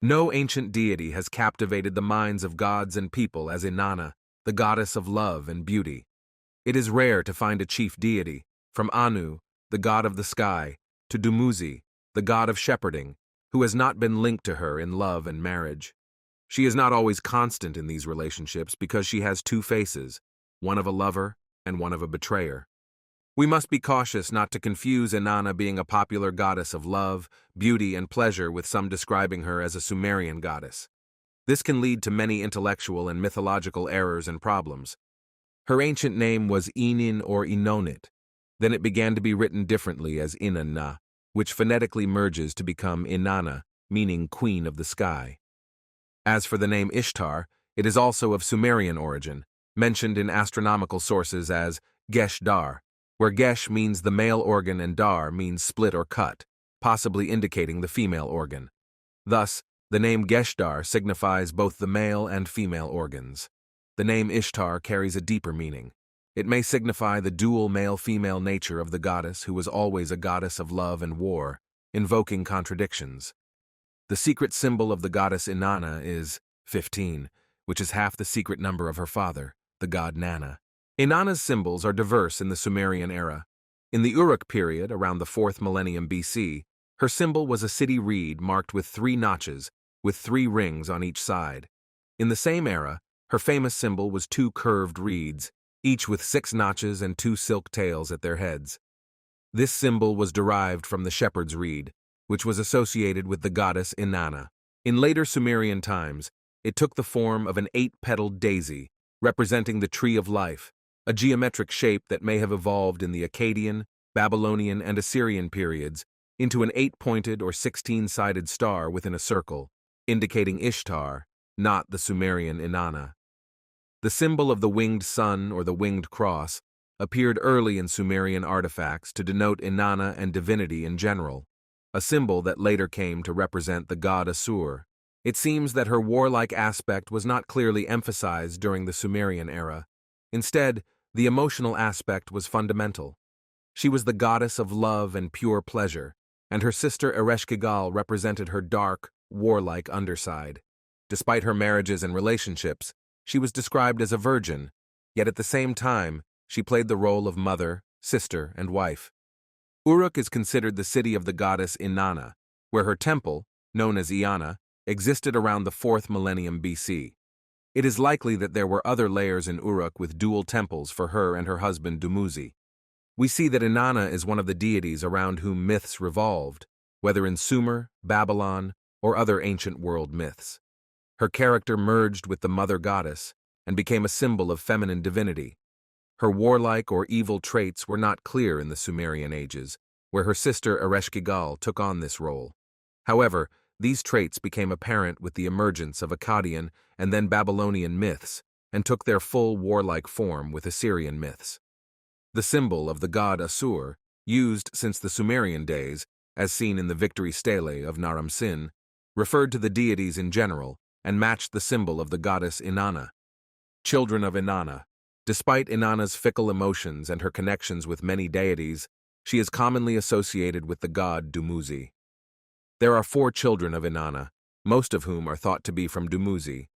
No ancient deity has captivated the minds of gods and people as Inanna, the goddess of love and beauty. It is rare to find a chief deity, from Anu, the god of the sky, to Dumuzi, the god of shepherding, who has not been linked to her in love and marriage. She is not always constant in these relationships because she has two faces, one of a lover and one of a betrayer. We must be cautious not to confuse Inanna being a popular goddess of love, beauty, and pleasure with some describing her as a Sumerian goddess. This can lead to many intellectual and mythological errors and problems. Her ancient name was Inin or Inonit. Then it began to be written differently as Inanna, which phonetically merges to become Inanna, meaning queen of the sky. As for the name Ishtar, it is also of Sumerian origin, mentioned in astronomical sources as Gesh-dar, where Gesh means the male organ and Dar means split or cut, possibly indicating the female organ. Thus, the name Gesh-dar signifies both the male and female organs. The name Ishtar carries a deeper meaning. It may signify the dual male-female nature of the goddess who was always a goddess of love and war, invoking contradictions. The secret symbol of the goddess Inanna is 15, which is half the secret number of her father, the god Nanna. Inanna's symbols are diverse in the Sumerian era. In the Uruk period, around the 4th millennium BC, her symbol was a city reed marked with 3 notches, with 3 rings on each side. In the same era, her famous symbol was 2 curved reeds, each with 6 notches and 2 silk tails at their heads. This symbol was derived from the shepherd's reed, which was associated with the goddess Inanna. In later Sumerian times, it took the form of an 8-petaled daisy, representing the tree of life, a geometric shape that may have evolved in the Akkadian, Babylonian, and Assyrian periods into an 8-pointed or 16-sided star within a circle, indicating Ishtar, not the Sumerian Inanna. The symbol of the winged sun or the winged cross appeared early in Sumerian artifacts to denote Inanna and divinity in general, a symbol that later came to represent the god Asur. It seems that her warlike aspect was not clearly emphasized during the Sumerian era. Instead, the emotional aspect was fundamental. She was the goddess of love and pure pleasure, and her sister Ereshkigal represented her dark, warlike underside. Despite her marriages and relationships, she was described as a virgin, yet at the same time, she played the role of mother, sister, and wife. Uruk is considered the city of the goddess Inanna, where her temple, known as Eanna, existed around the 4th millennium BC. It is likely that there were other layers in Uruk with dual temples for her and her husband Dumuzi. We see that Inanna is one of the deities around whom myths revolved, whether in Sumer, Babylon, or other ancient world myths. Her character merged with the mother goddess and became a symbol of feminine divinity. Her warlike or evil traits were not clear in the Sumerian ages, where her sister Ereshkigal took on this role. However, these traits became apparent with the emergence of Akkadian and then Babylonian myths and took their full warlike form with Assyrian myths. The symbol of the god Asur, used since the Sumerian days, as seen in the victory stele of Naram-Sin, referred to the deities in general and matched the symbol of the goddess Inanna. Children of Inanna. Despite Inanna's fickle emotions and her connections with many deities, she is commonly associated with the god Dumuzi. There are 4 children of Inanna, most of whom are thought to be from Dumuzi,